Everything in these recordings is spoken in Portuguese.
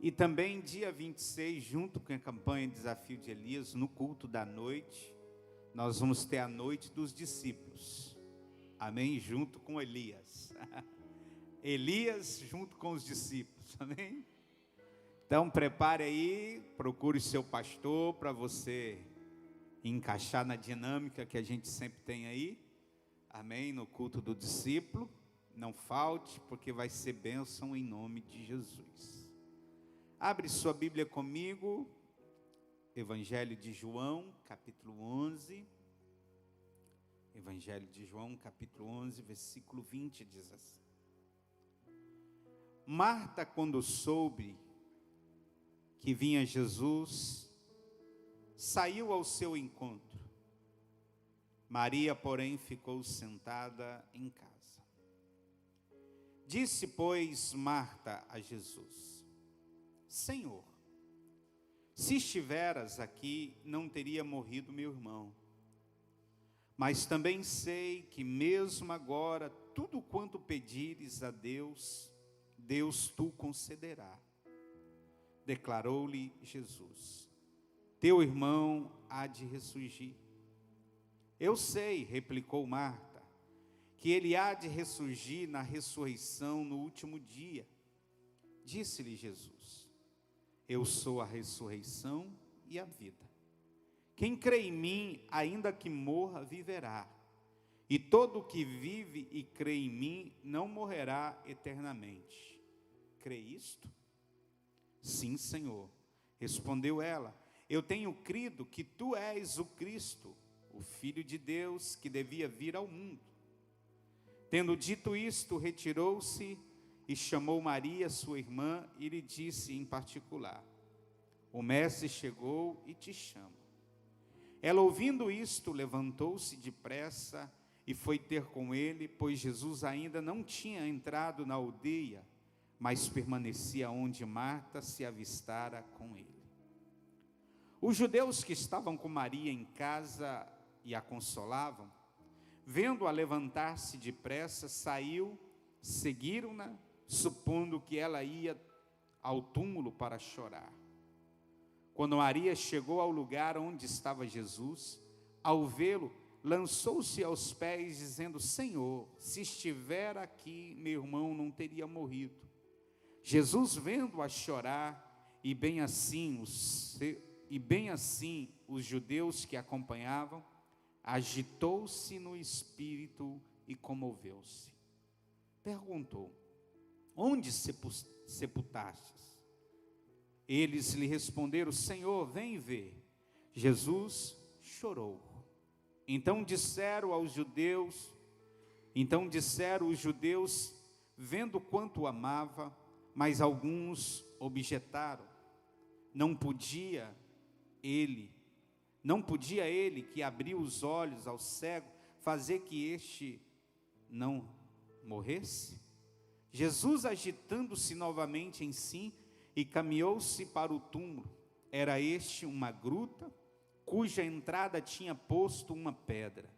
E também dia 26, junto com a campanha Desafio de Elias, no culto da noite, nós vamos ter a noite dos discípulos. Amém? Junto com Elias. Elias junto com os discípulos. Amém? Então prepare aí, procure o seu pastor para você encaixar na dinâmica que a gente sempre tem aí. Amém? No culto do discípulo. Não falte, porque vai ser bênção em nome de Jesus. Abre sua Bíblia comigo, Evangelho de João, capítulo 11. Evangelho de João, capítulo 11, versículo 20, diz assim. Marta, quando soube que vinha Jesus, saiu ao seu encontro. Maria, porém, ficou sentada em casa. Disse, pois, Marta a Jesus: Senhor, se estiveras aqui, não teria morrido meu irmão. Mas também sei que mesmo agora, tudo quanto pedires a Deus, Deus tu concederá. Declarou-lhe Jesus: Teu irmão há de ressurgir. Eu sei, replicou Marta, que ele há de ressurgir na ressurreição no último dia. Disse-lhe Jesus: Eu sou a ressurreição e a vida. Quem crê em mim, ainda que morra, viverá. E todo o que vive e crê em mim, não morrerá eternamente. Crê isto? Sim, Senhor. Respondeu ela: Eu tenho crido que tu és o Cristo, o Filho de Deus, que devia vir ao mundo. Tendo dito isto, retirou-se e chamou Maria, sua irmã, e lhe disse em particular: O mestre chegou e te chama. Ela, ouvindo isto, levantou-se depressa e foi ter com ele, pois Jesus ainda não tinha entrado na aldeia, mas permanecia onde Marta se avistara com ele. Os judeus que estavam com Maria em casa e a consolavam, vendo-a levantar-se depressa, seguiram-na, supondo que ela ia ao túmulo para chorar. Quando Maria chegou ao lugar onde estava Jesus, ao vê-lo, lançou-se aos pés, dizendo: Senhor, se estiver aqui, meu irmão não teria morrido. Jesus, vendo-a chorar, e bem assim os judeus que a acompanhavam, agitou-se no espírito e comoveu-se. Perguntou: Onde sepultastes? Eles lhe responderam: Senhor, vem ver. Jesus chorou. Então disseram os judeus, vendo quanto o amava, mas alguns objetaram: Não podia ele, que abriu os olhos ao cego, fazer que este não morresse? Jesus, agitando-se novamente em si, e caminhou-se para o túmulo. Era este uma gruta, cuja entrada tinha posto uma pedra.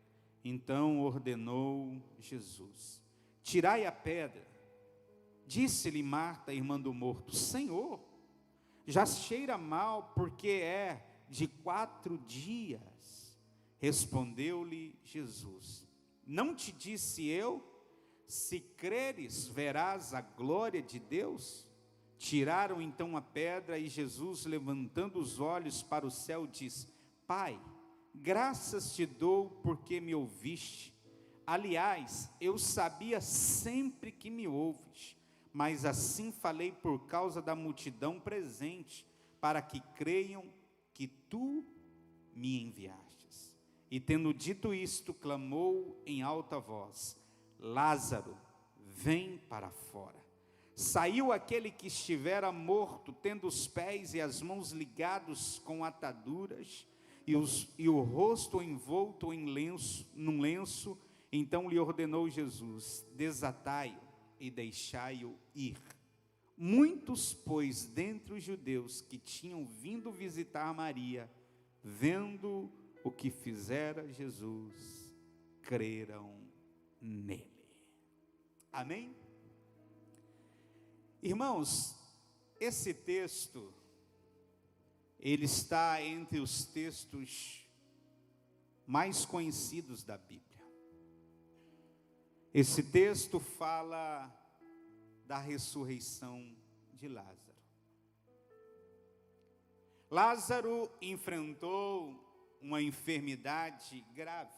Então ordenou Jesus: Tirai a pedra. Disse-lhe Marta, irmã do morto: Senhor, já cheira mal, porque é de 4 dias. Respondeu-lhe Jesus: Não te disse eu, se creres, verás a glória de Deus? Tiraram então a pedra, e Jesus, levantando os olhos para o céu, disse: Pai, graças te dou porque me ouviste. Aliás, eu sabia sempre que me ouves, mas assim falei por causa da multidão presente, para que creiam que tu me enviastes. E tendo dito isto, clamou em alta voz: Lázaro, vem para fora. Saiu aquele que estivera morto, tendo os pés e as mãos ligados com ataduras, e o rosto envolto num lenço. Então lhe ordenou Jesus: Desatai-o e deixai-o ir. Muitos, pois, dentre os judeus que tinham vindo visitar Maria, vendo o que fizera Jesus, creram nele. Amém? Irmãos, esse texto, ele está entre os textos mais conhecidos da Bíblia. Esse texto fala da ressurreição de Lázaro. Lázaro enfrentou uma enfermidade grave.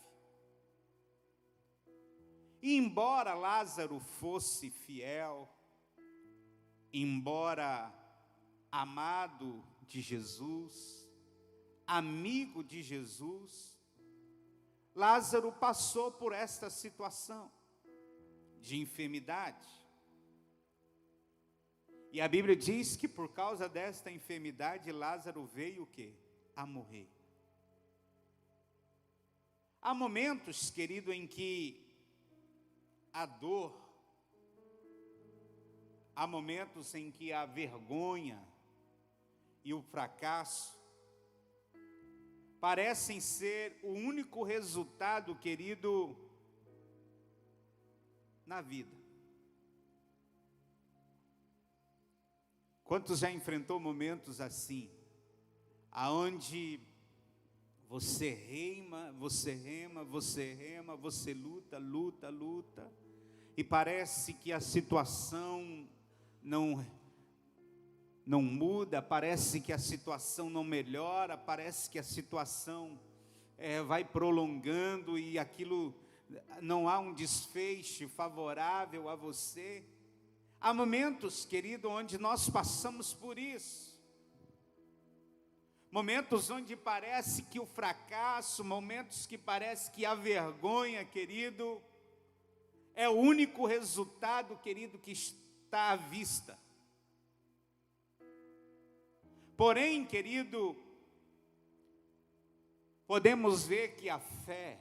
E embora Lázaro fosse fiel, embora amado de Jesus, amigo de Jesus, Lázaro passou por esta situação de enfermidade. E a Bíblia diz que por causa desta enfermidade, Lázaro veio o quê? A morrer. Há momentos, querido, em que a dor, há momentos em que a vergonha e o fracasso parecem ser o único resultado, querido, na vida. Quantos já enfrentou momentos assim, aonde você rema, você luta, e parece que a situação não muda, parece que a situação não melhora, parece que a situação vai prolongando e aquilo não há um desfecho favorável a você. Há momentos, querido, onde nós passamos por isso. Momentos onde parece que o fracasso, momentos que parece que a vergonha, querido, é o único resultado, querido, que está à vista. Porém, querido, podemos ver que a fé,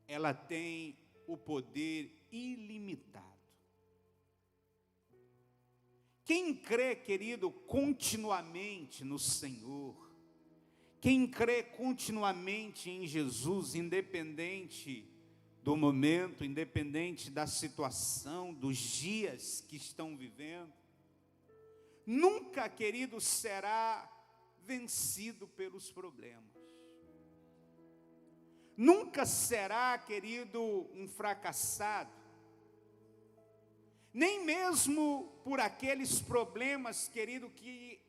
ela tem o poder ilimitado. Quem crê, querido, continuamente no Senhor, quem crê continuamente em Jesus, independente do momento, independente da situação, dos dias que estão vivendo, nunca, querido, será vencido pelos problemas. Nunca será, querido, um fracassado. Nem mesmo por aqueles problemas, querido, que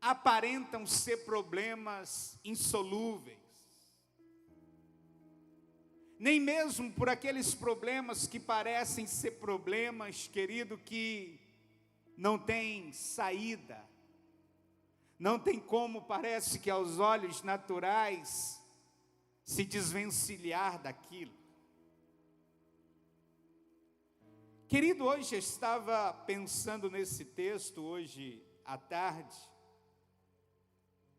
aparentam ser problemas insolúveis. Nem mesmo por aqueles problemas que parecem ser problemas, querido, que não tem saída. Não tem como, parece que aos olhos naturais, se desvencilhar daquilo. Querido, hoje eu estava pensando nesse texto, hoje à tarde.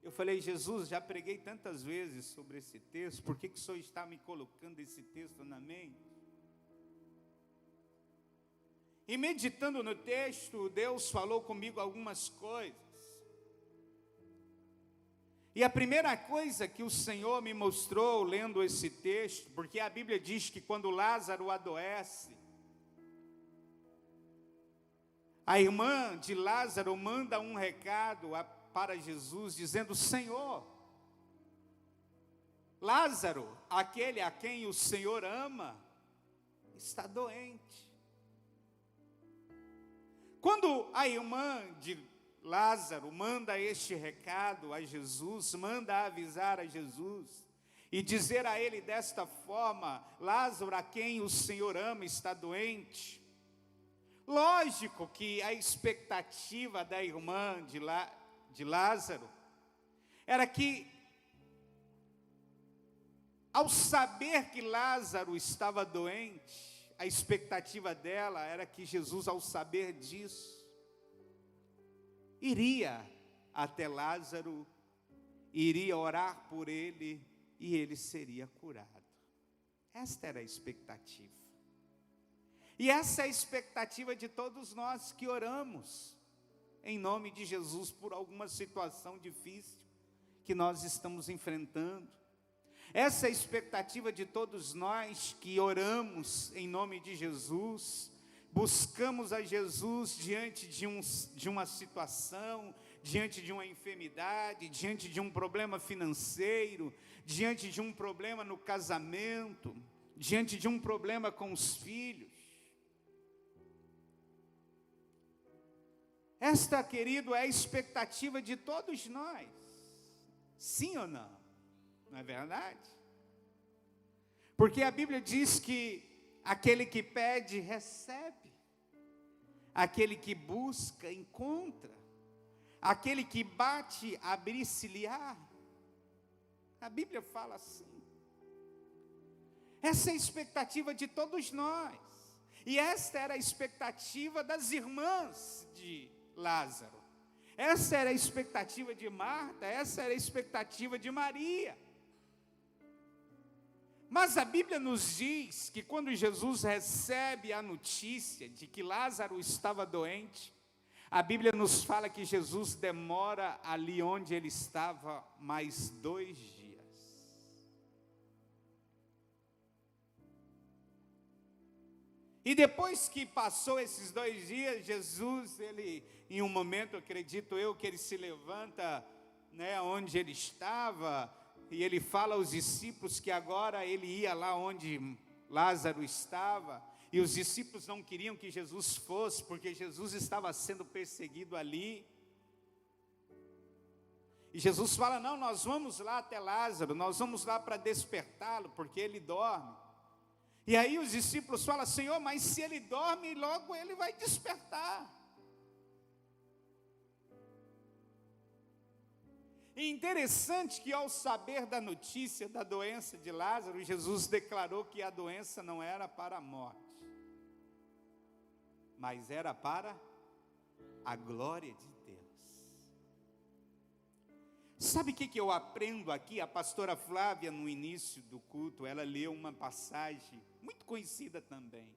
Eu falei, Jesus, já preguei tantas vezes sobre esse texto, por que o Senhor está me colocando esse texto na mente? E meditando no texto, Deus falou comigo algumas coisas. E a primeira coisa que o Senhor me mostrou lendo esse texto, porque a Bíblia diz que quando Lázaro adoece, a irmã de Lázaro manda um recado para Jesus, dizendo, Senhor, Lázaro, aquele a quem o Senhor ama, está doente. Quando a irmã de Lázaro manda este recado a Jesus, manda avisar a Jesus, e dizer a ele desta forma, Lázaro, a quem o Senhor ama, está doente. Lógico que a expectativa da irmã de Lázaro era que, ao saber que Lázaro estava doente, a expectativa dela era que Jesus, ao saber disso, iria até Lázaro, iria orar por ele e ele seria curado. Esta era a expectativa. E essa é a expectativa de todos nós que oramos em nome de Jesus por alguma situação difícil que nós estamos enfrentando. Essa é a expectativa de todos nós que oramos em nome de Jesus, buscamos a Jesus diante de uma situação, diante de uma enfermidade, diante de um problema financeiro, diante de um problema no casamento, diante de um problema com os filhos. Esta, querido, é a expectativa de todos nós. Sim ou não? Não é verdade? Porque a Bíblia diz que aquele que pede, recebe. Aquele que busca, encontra. Aquele que bate, abrir-se-lhe-á. A Bíblia fala assim. Essa é a expectativa de todos nós. E esta era a expectativa das irmãs de Lázaro. Essa era a expectativa de Marta, essa era a expectativa de Maria. Mas a Bíblia nos diz que quando Jesus recebe a notícia de que Lázaro estava doente, a Bíblia nos fala que Jesus demora ali onde ele estava mais 2 dias. E depois que passou esses 2 dias, Jesus, ele, em um momento, acredito eu, que ele se levanta, onde ele estava, e ele fala aos discípulos que agora ele ia lá onde Lázaro estava, e os discípulos não queriam que Jesus fosse, porque Jesus estava sendo perseguido ali. E Jesus fala, não, nós vamos lá até Lázaro, nós vamos lá para despertá-lo, porque ele dorme. E aí os discípulos falam, Senhor, mas se ele dorme, logo ele vai despertar. E interessante que ao saber da notícia da doença de Lázaro, Jesus declarou que a doença não era para a morte, mas era para a glória de Deus. Sabe o que eu aprendo aqui? A pastora Flávia, no início do culto, ela leu uma passagem muito conhecida também.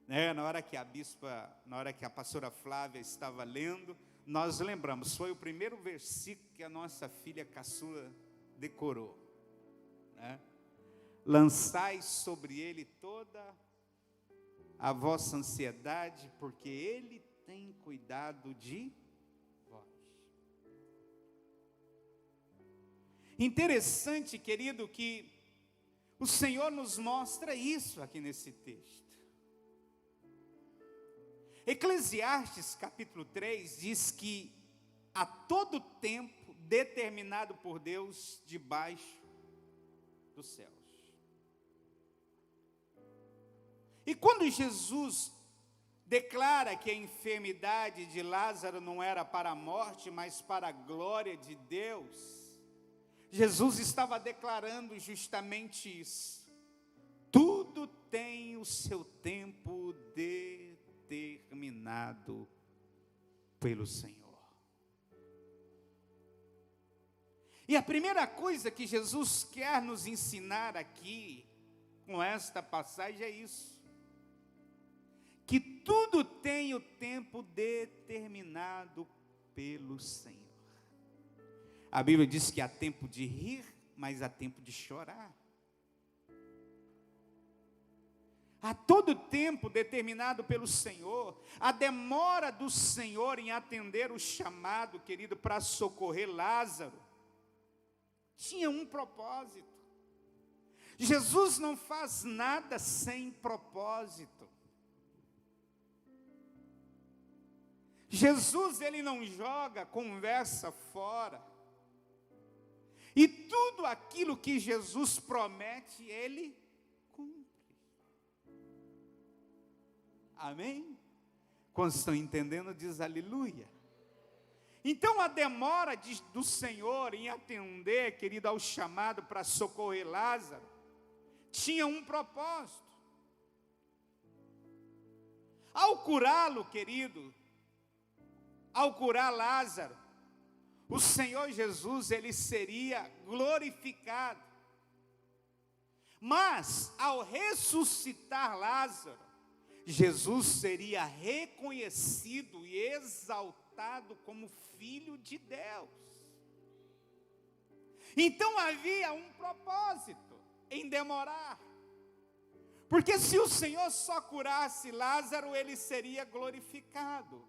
Na hora que a pastora Flávia estava lendo, nós lembramos, foi o primeiro versículo que a nossa filha caçula decorou. Lançai sobre ele toda a vossa ansiedade, porque ele tem cuidado de vós. Interessante, querido, que o Senhor nos mostra isso aqui nesse texto. Eclesiastes capítulo 3 diz que há todo tempo determinado por Deus debaixo dos céus. E quando Jesus declara que a enfermidade de Lázaro não era para a morte, mas para a glória de Deus, Jesus estava declarando justamente isso. Tudo tem o seu tempo determinado pelo Senhor. E a primeira coisa que Jesus quer nos ensinar aqui, com esta passagem, é isso. Que tudo tem o tempo determinado pelo Senhor. A Bíblia diz que há tempo de rir, mas há tempo de chorar. Há todo tempo determinado pelo Senhor. A demora do Senhor em atender o chamado, querido, para socorrer Lázaro, tinha um propósito. Jesus não faz nada sem propósito. Jesus, ele não joga conversa fora. E tudo aquilo que Jesus promete, ele cumpre. Amém? Quando estão entendendo, diz aleluia. Então a demora do Senhor em atender, querido, ao chamado para socorrer Lázaro, tinha um propósito. Ao curá-lo, querido, ao curar Lázaro, o Senhor Jesus, ele seria glorificado. Mas, ao ressuscitar Lázaro, Jesus seria reconhecido e exaltado como Filho de Deus. Então havia um propósito em demorar. Porque se o Senhor só curasse Lázaro, ele seria glorificado.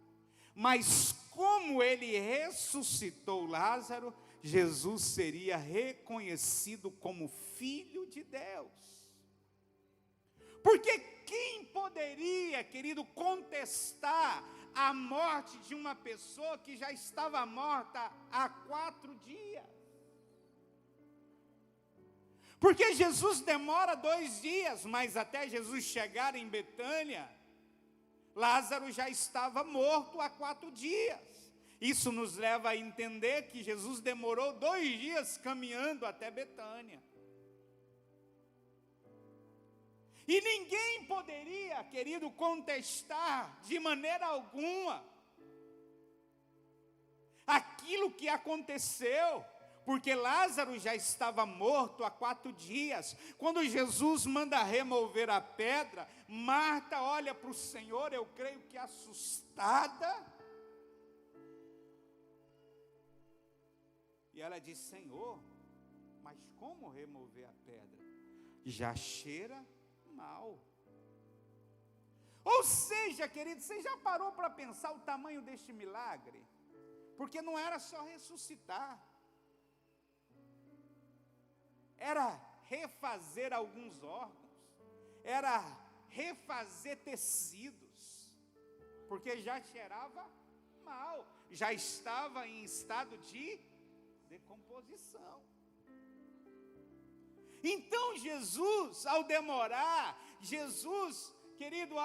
Mas como ele ressuscitou Lázaro, Jesus seria reconhecido como Filho de Deus. Porque quem poderia, querido, contestar a morte de uma pessoa que já estava morta há 4 dias? Porque Jesus demora 2 dias, mas até Jesus chegar em Betânia, Lázaro já estava morto há 4 dias. Isso nos leva a entender que Jesus demorou 2 dias caminhando até Betânia. E ninguém poderia, querido, contestar de maneira alguma aquilo que aconteceu, porque Lázaro já estava morto há 4 dias. Quando Jesus manda remover a pedra, Marta olha para o Senhor, eu creio que assustada, e ela diz: Senhor, mas como remover a pedra? Já cheira mal. Ou seja, querido, você já parou para pensar o tamanho deste milagre? Porque não era só ressuscitar, era refazer alguns órgãos, era refazer tecidos, porque já cheirava mal, já estava em estado de decomposição. Então Jesus, ao demorar, Jesus, querido,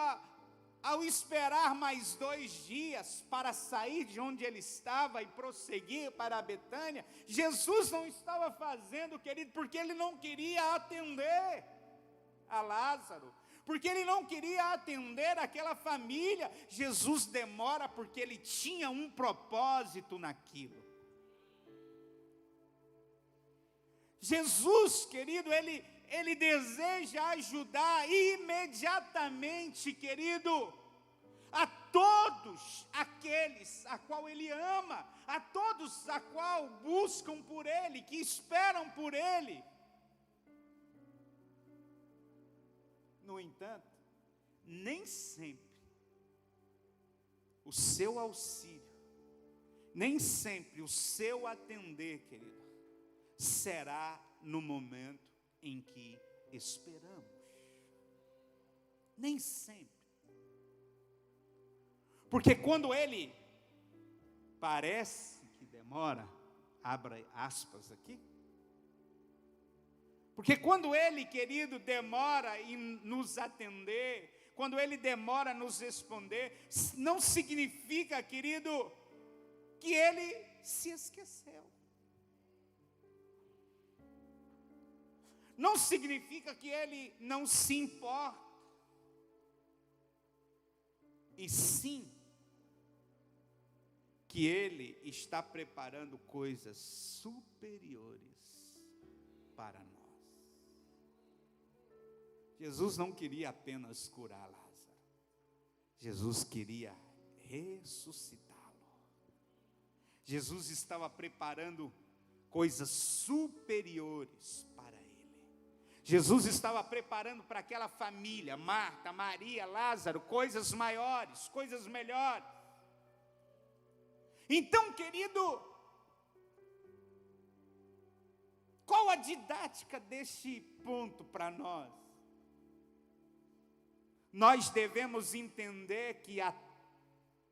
ao esperar mais 2 dias para sair de onde ele estava e prosseguir para a Betânia, Jesus não estava fazendo, querido, porque ele não queria atender a Lázaro, porque ele não queria atender aquela família. Jesus demora porque ele tinha um propósito naquilo. Jesus, querido, ele deseja ajudar imediatamente, querido, a todos aqueles a qual ele ama, a todos a qual buscam por ele, que esperam por ele. No entanto, nem sempre o seu auxílio, nem sempre o seu atender, querido, será no momento em que esperamos. Nem sempre. Porque quando ele parece que demora, abra aspas aqui, porque quando ele, querido, demora em nos atender, quando ele demora a nos responder, não significa, querido, que ele se esqueceu. Não significa que ele não se importa. E sim, que ele está preparando coisas superiores para nós. Jesus não queria apenas curar Lázaro. Jesus queria ressuscitá-lo. Jesus estava preparando coisas superiores para ele. Jesus estava preparando para aquela família, Marta, Maria, Lázaro, coisas maiores, coisas melhores. Então, querido, qual a didática deste ponto para nós? Nós devemos entender que há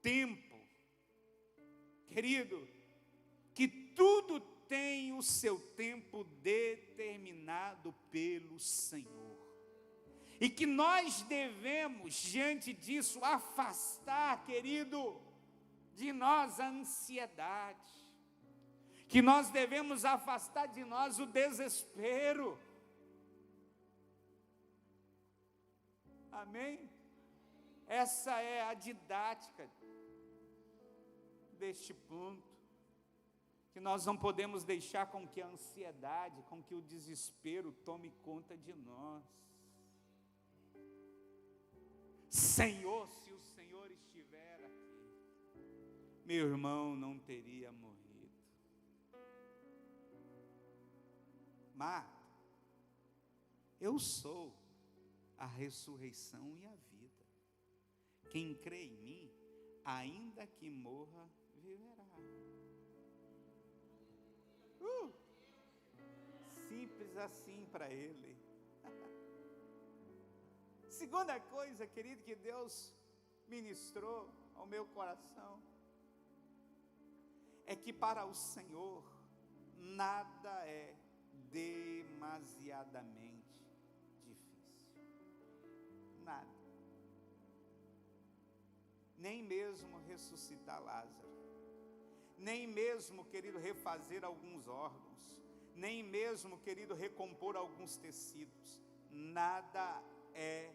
tempo, querido, que tudo tem o seu tempo determinado pelo Senhor. E que nós devemos, diante disso, afastar, querido, de nós a ansiedade. Que nós devemos afastar de nós o desespero. Amém? Essa é a didática deste ponto. Que nós não podemos deixar com que a ansiedade, com que o desespero tome conta de nós. Senhor, se o Senhor estiver aqui, meu irmão não teria morrido. Marta, eu sou a ressurreição e a vida. Quem crê em mim, ainda que morra, viverá. Simples assim para ele. Segunda coisa, querido, que Deus ministrou ao meu coração, é que para o Senhor nada é demasiadamente difícil. Nada. Nem mesmo ressuscitar Lázaro. Nem mesmo, querido, refazer alguns órgãos. Nem mesmo, querido, recompor alguns tecidos. Nada é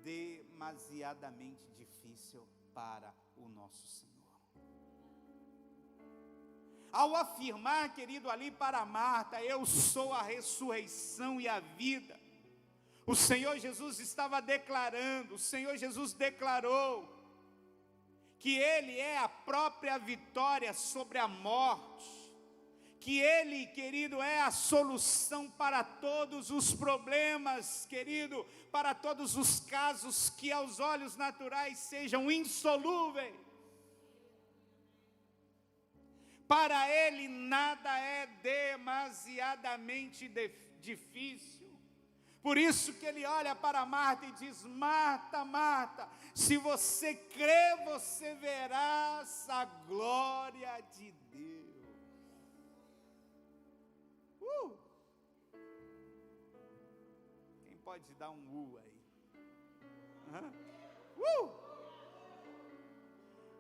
demasiadamente difícil para o nosso Senhor. Ao afirmar, querido, ali para Marta, eu sou a ressurreição e a vida, o Senhor Jesus estava declarando, o Senhor Jesus declarou que Ele é a própria vitória sobre a morte, que Ele, querido, é a solução para todos os problemas, querido, para todos os casos que aos olhos naturais sejam insolúveis. Para Ele nada é demasiadamente difícil. Por isso que Ele olha para Marta e diz: Marta, Marta, se você crê, você verás a glória de Deus. Quem pode dar um aí?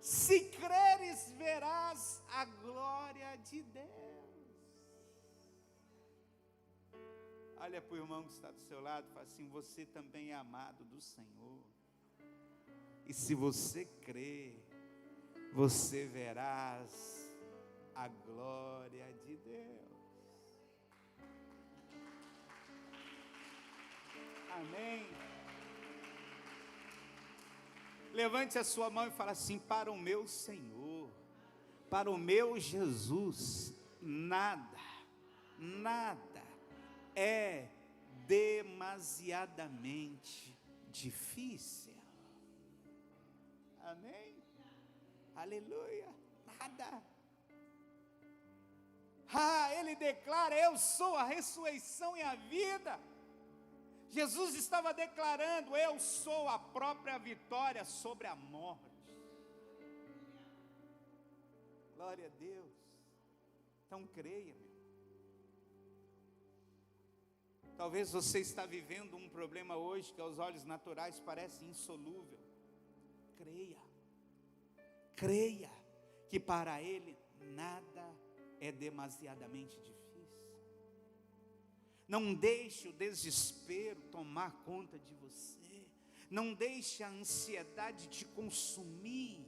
Se creres, verás a glória de Deus. Olha para o irmão que está do seu lado e fala assim: você também é amado do Senhor. E se você crer, você verás a glória de Deus. Amém. Levante a sua mão e fala assim: para o meu Senhor, para o meu Jesus, nada é demasiadamente difícil. Amém? Aleluia. Nada. Ele declara: eu sou a ressurreição e a vida. Jesus estava declarando: eu sou a própria vitória sobre a morte. Glória a Deus. Então creia, meu. Talvez você está vivendo um problema hoje que aos olhos naturais parece insolúvel. Creia que para Ele nada é demasiadamente difícil. Não deixe o desespero tomar conta de você. Não deixe a ansiedade te consumir.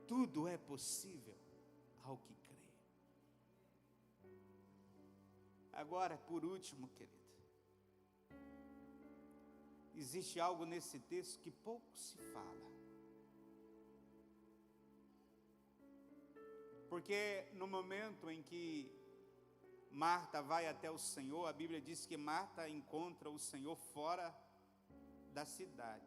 Tudo é possível ao que crê. Agora, por último, querido, existe algo nesse texto que pouco se fala. Porque no momento em que Marta vai até o Senhor, a Bíblia diz que Marta encontra o Senhor fora da cidade.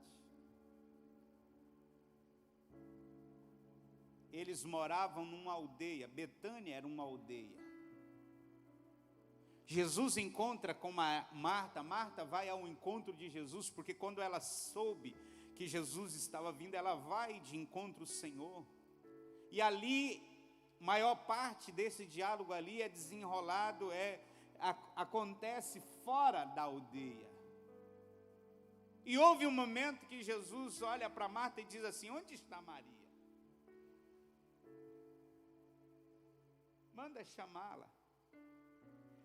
Eles moravam numa aldeia, Betânia era uma aldeia. Jesus encontra com Marta, Marta vai ao encontro de Jesus, porque quando ela soube que Jesus estava vindo, ela vai de encontro ao Senhor. E ali, maior parte desse diálogo ali é desenrolado, acontece fora da aldeia. E houve um momento que Jesus olha para Marta e diz assim: onde está Maria? Manda chamá-la.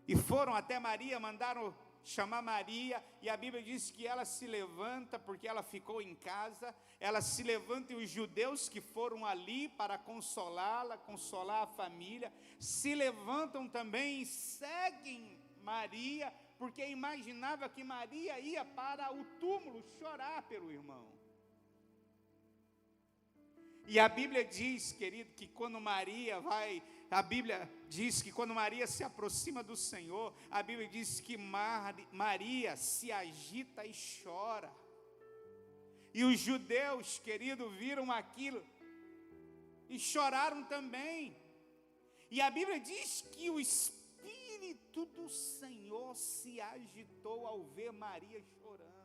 E foram até Maria, mandaram chamar Maria, e a Bíblia diz que ela se levanta, porque ela ficou em casa, ela se levanta, e os judeus que foram ali para consolá-la, consolar a família, se levantam também e seguem Maria, porque imaginava que Maria ia para o túmulo chorar pelo irmão. E a Bíblia diz, querido, que quando a Bíblia diz que quando Maria se aproxima do Senhor, a Bíblia diz que Maria se agita e chora. E os judeus, querido, viram aquilo e choraram também. E a Bíblia diz que o Espírito do Senhor se agitou ao ver Maria chorando.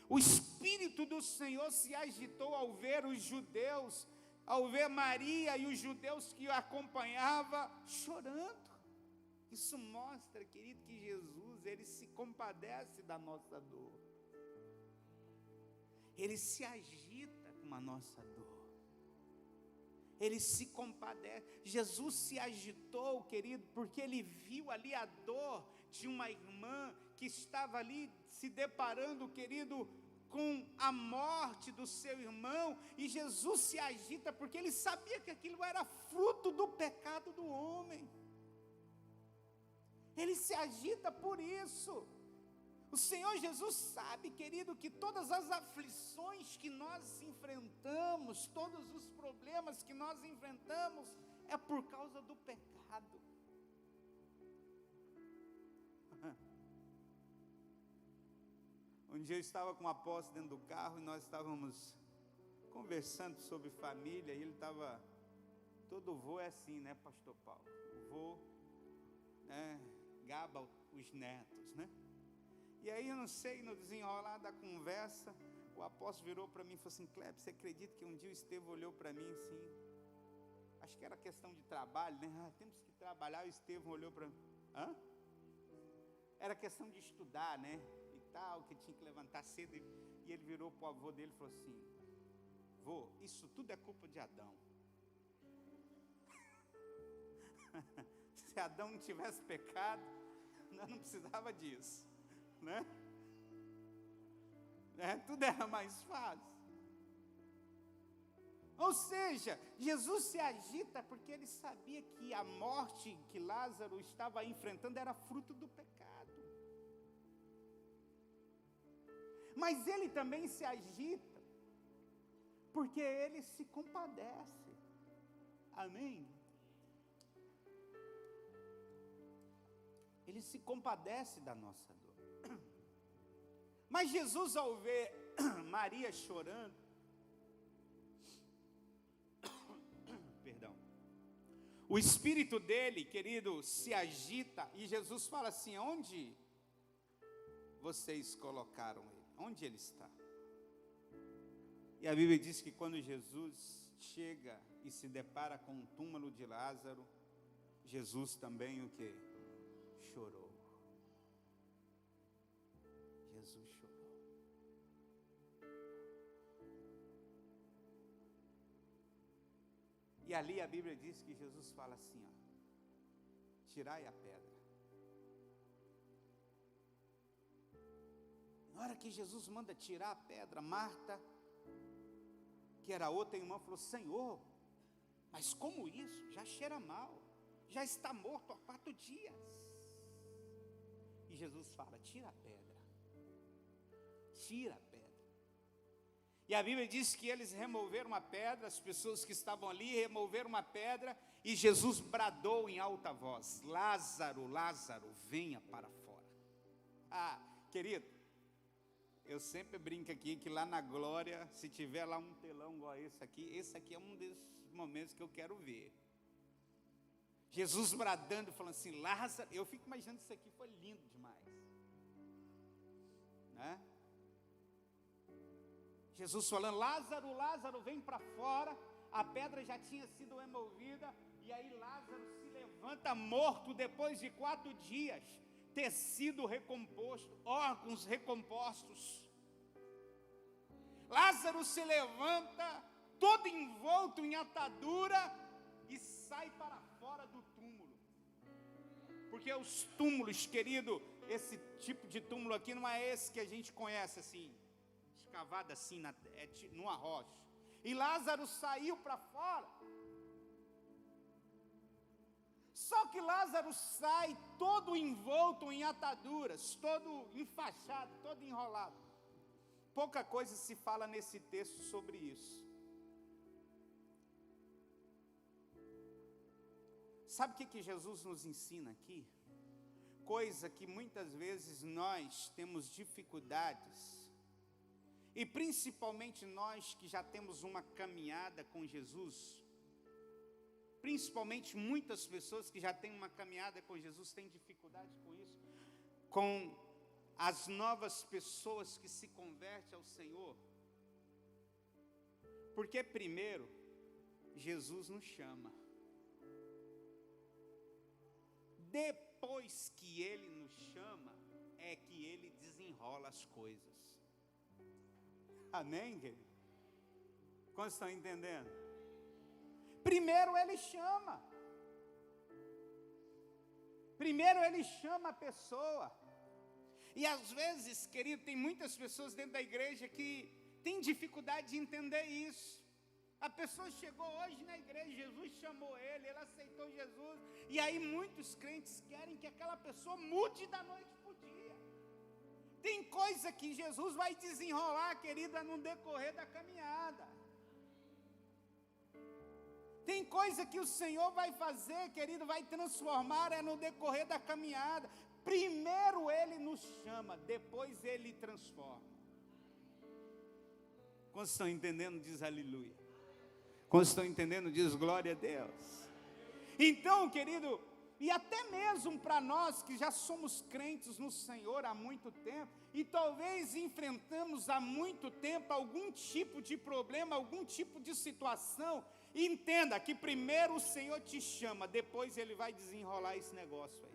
O Espírito do Senhor se agitou ao ver os judeus, ao ver Maria e os judeus que a acompanhavam chorando. Isso mostra, querido, que Jesus, Ele se compadece da nossa dor. Ele se agita com a nossa dor. Ele se compadece. Jesus se agitou, querido, porque Ele viu ali a dor de uma irmã que estava ali se deparando, querido, com a morte do seu irmão. E Jesus se agita porque Ele sabia que aquilo era fruto do pecado do homem. Ele se agita por isso. O Senhor Jesus sabe, querido, que todas as aflições que nós enfrentamos, todos os problemas que nós enfrentamos, é por causa do pecado. Um dia eu estava com um apóstolo dentro do carro e nós estávamos conversando sobre família, e ele estava, todo vô é assim, né, pastor Paulo? O vô, né, gaba os netos, né? E aí eu não sei, no desenrolar da conversa, o apóstolo virou para mim e falou assim: Kleber, você acredita que um dia o Estevão olhou para mim assim, acho que era questão de trabalho, né? Temos que trabalhar. O Estevão olhou para mim, era questão de estudar, né? E tal, que tinha que levantar cedo. E ele virou para o avô dele e falou assim: vô, isso tudo é culpa de Adão. Se Adão não tivesse pecado, nós não precisava disso, né? Tudo era mais fácil. Ou seja, Jesus se agita porque Ele sabia que a morte que Lázaro estava enfrentando era fruto do pecado. Mas Ele também se agita porque Ele se compadece. Amém? Ele se compadece da nossa dor. Mas Jesus, ao ver Maria chorando, perdão, o espírito dele, querido, se agita, e Jesus fala assim: onde vocês colocaram ele? Onde ele está? E a Bíblia diz que quando Jesus chega e se depara com o túmulo de Lázaro, Jesus também o quê? Chorou. Jesus chorou. E ali a Bíblia diz que Jesus fala assim, tirai a pedra. Na hora que Jesus manda tirar a pedra, Marta, que era outra irmã, falou: Senhor, mas como isso? Já cheira mal, já está morto há 4 dias. E Jesus fala: tira a pedra. Tira a pedra. E a Bíblia diz que eles removeram a pedra, as pessoas que estavam ali removeram uma pedra, e Jesus bradou em alta voz: Lázaro, Lázaro, venha para fora. Querido, eu sempre brinco aqui que lá na glória, se tiver lá um telão igual esse aqui é um desses momentos que eu quero ver. Jesus bradando, falando assim: Lázaro, eu fico imaginando isso aqui, foi lindo demais, né? Jesus falando: Lázaro, Lázaro, vem para fora. A pedra já tinha sido removida, e aí Lázaro se levanta morto depois de 4 dias, tecido recomposto, órgãos recompostos. Lázaro se levanta, todo envolto em atadura, e sai para fora do túmulo. Porque os túmulos, querido, esse tipo de túmulo aqui não é esse que a gente conhece assim, escavado assim, numa rocha. E Lázaro saiu para fora. Só que Lázaro sai todo envolto em ataduras, todo enfaixado, todo enrolado. Pouca coisa se fala nesse texto sobre isso. Sabe o que Jesus nos ensina aqui? Coisa que muitas vezes nós temos dificuldades, e principalmente nós que já temos uma caminhada com Jesus, principalmente muitas pessoas que já têm uma caminhada com Jesus têm dificuldade com isso, com as novas pessoas que se convertem ao Senhor, porque primeiro, Jesus nos chama, depois que Ele nos chama, é que Ele desenrola as coisas. Amém, querido? Quantos estão entendendo? Primeiro Ele chama. Primeiro Ele chama a pessoa. E às vezes, querido, tem muitas pessoas dentro da igreja que têm dificuldade de entender isso. A pessoa chegou hoje na igreja, Jesus chamou ele aceitou Jesus, e aí muitos crentes querem que aquela pessoa mude da noite para o dia. Tem coisa que Jesus vai desenrolar, querida, no decorrer da caminhada. Tem coisa que o Senhor vai fazer, querido, vai transformar, no decorrer da caminhada. Primeiro Ele nos chama, depois Ele transforma. Quando estão entendendo, diz aleluia. Quando estão entendendo, diz glória a Deus. Então, querido, e até mesmo para nós que já somos crentes no Senhor há muito tempo, e talvez enfrentamos há muito tempo algum tipo de problema, algum tipo de situação, entenda que primeiro o Senhor te chama, depois Ele vai desenrolar esse negócio aí.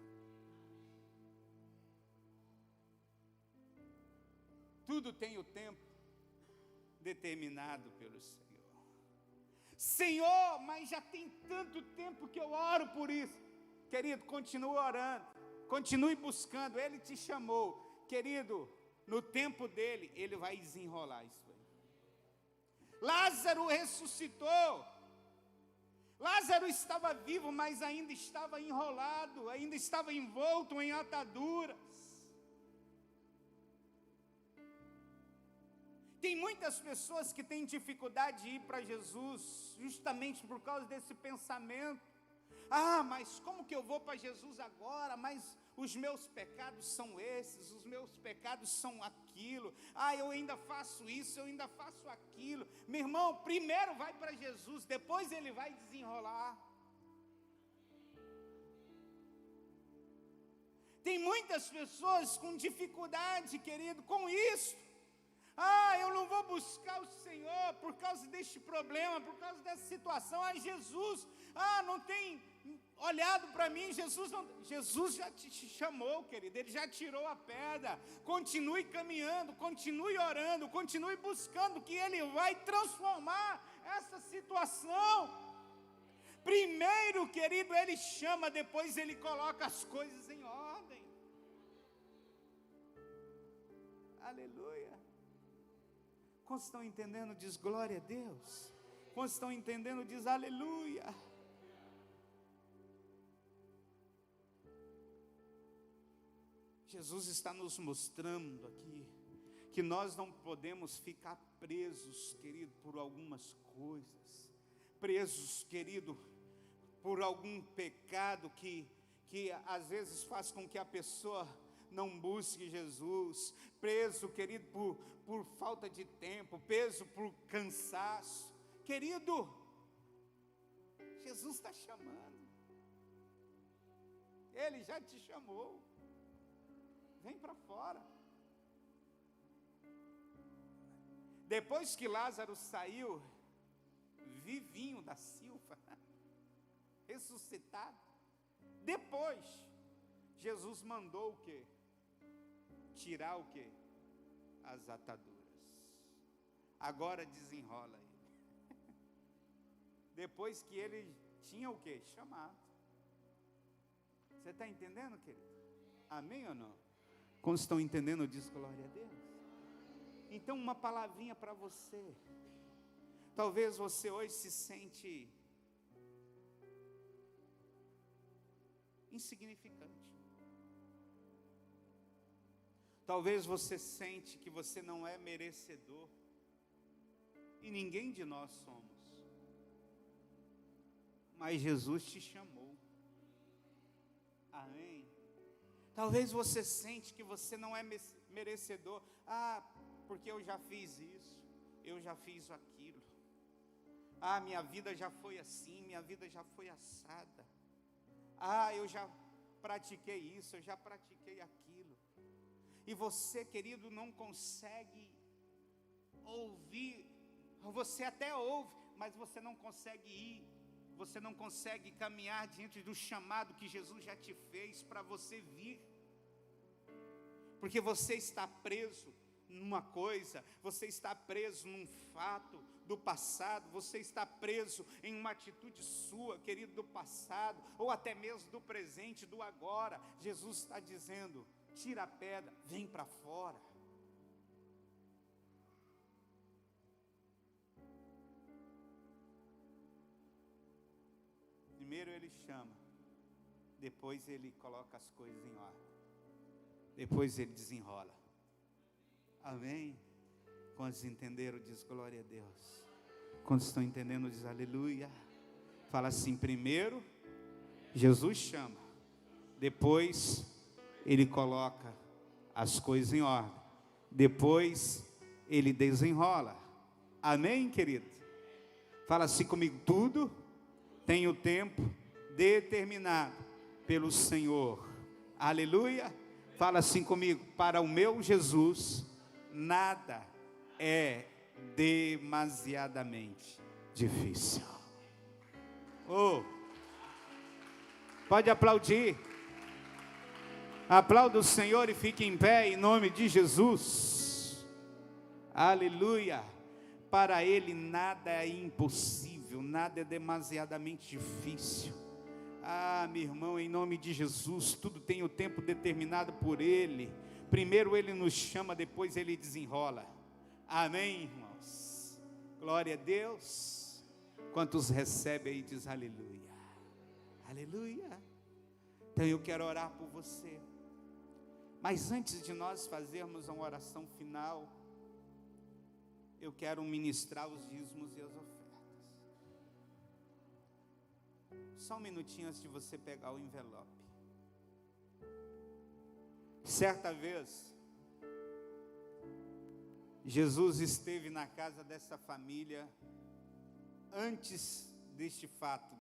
Tudo tem o tempo determinado pelo Senhor. Senhor, mas já tem tanto tempo que eu oro por isso. Querido, continue orando, continue buscando, Ele te chamou. Querido, no tempo dEle, Ele vai desenrolar isso aí. Lázaro ressuscitou. Lázaro estava vivo, mas ainda estava enrolado, ainda estava envolto em ataduras. Tem muitas pessoas que têm dificuldade de ir para Jesus, justamente por causa desse pensamento. Ah, mas como que eu vou para Jesus agora? Mas os meus pecados são esses, os meus pecados são aquilo. Ah, eu ainda faço isso, eu ainda faço aquilo. Meu irmão, primeiro vai para Jesus, depois Ele vai desenrolar. Tem muitas pessoas com dificuldade, querido, com isso. Ah, eu não vou buscar o Senhor por causa deste problema, por causa dessa situação. Ah, Jesus, não tem olhado para mim. Jesus já te chamou, querido, Ele já tirou a pedra. Continue caminhando, continue orando, continue buscando, que Ele vai transformar essa situação. Primeiro, querido, Ele chama, depois Ele coloca as coisas em ordem. Aleluia. Quando estão entendendo, diz glória a Deus. Quando estão entendendo, diz aleluia. Jesus está nos mostrando aqui que nós não podemos ficar presos, querido, por algumas coisas. Presos, querido, por algum pecado que às vezes faz com que a pessoa não busque Jesus, preso, querido, por falta de tempo, preso por cansaço. Querido, Jesus está chamando, Ele já te chamou, vem para fora. Depois que Lázaro saiu, vivinho da Silva, ressuscitado, depois, Jesus mandou o quê? Tirar o quê? As ataduras. Agora desenrola ele. Depois que ele tinha o quê? Chamado. Você está entendendo, querido? Amém ou não? Quando estão entendendo, diz glória a Deus. Então, uma palavrinha para você. Talvez você hoje se sente insignificante. Talvez você sente que você não é merecedor. E ninguém de nós somos. Mas Jesus te chamou. Amém? Talvez você sente que você não é merecedor. Porque eu já fiz isso. Eu já fiz aquilo. Minha vida já foi assim. Minha vida já foi assada. Eu já pratiquei isso. Eu já pratiquei aquilo. E você, querido, não consegue ouvir. Você até ouve, mas você não consegue ir. Você não consegue caminhar diante do chamado que Jesus já te fez para você vir. Porque você está preso numa coisa, você está preso num fato do passado, você está preso em uma atitude sua, querido, do passado, ou até mesmo do presente, do agora. Jesus está dizendo: tira a pedra, vem para fora. Primeiro ele chama, depois ele coloca as coisas em ordem, depois ele desenrola. Amém? Quantos entenderam, diz glória a Deus. Quantos estão entendendo, diz aleluia. Fala assim: primeiro Jesus chama, depois ele coloca as coisas em ordem, depois ele desenrola. Amém, querido? Fala assim comigo: tudo tem o tempo determinado pelo Senhor. Aleluia. Fala assim comigo: para o meu Jesus, nada é demasiadamente difícil. Pode aplaudir. Aplauda o Senhor e fique em pé em nome de Jesus. Aleluia. Para Ele nada é impossível, nada é demasiadamente difícil. Meu irmão, em nome de Jesus, tudo tem o tempo determinado por Ele. Primeiro Ele nos chama, depois Ele desenrola. Amém, irmãos? Glória a Deus. Quantos recebem aí, diz aleluia. Aleluia. Então eu quero orar por você. Mas antes de nós fazermos uma oração final, eu quero ministrar os dízimos e as ofertas. Só um minutinho antes de você pegar o envelope. Certa vez, Jesus esteve na casa dessa família antes deste fato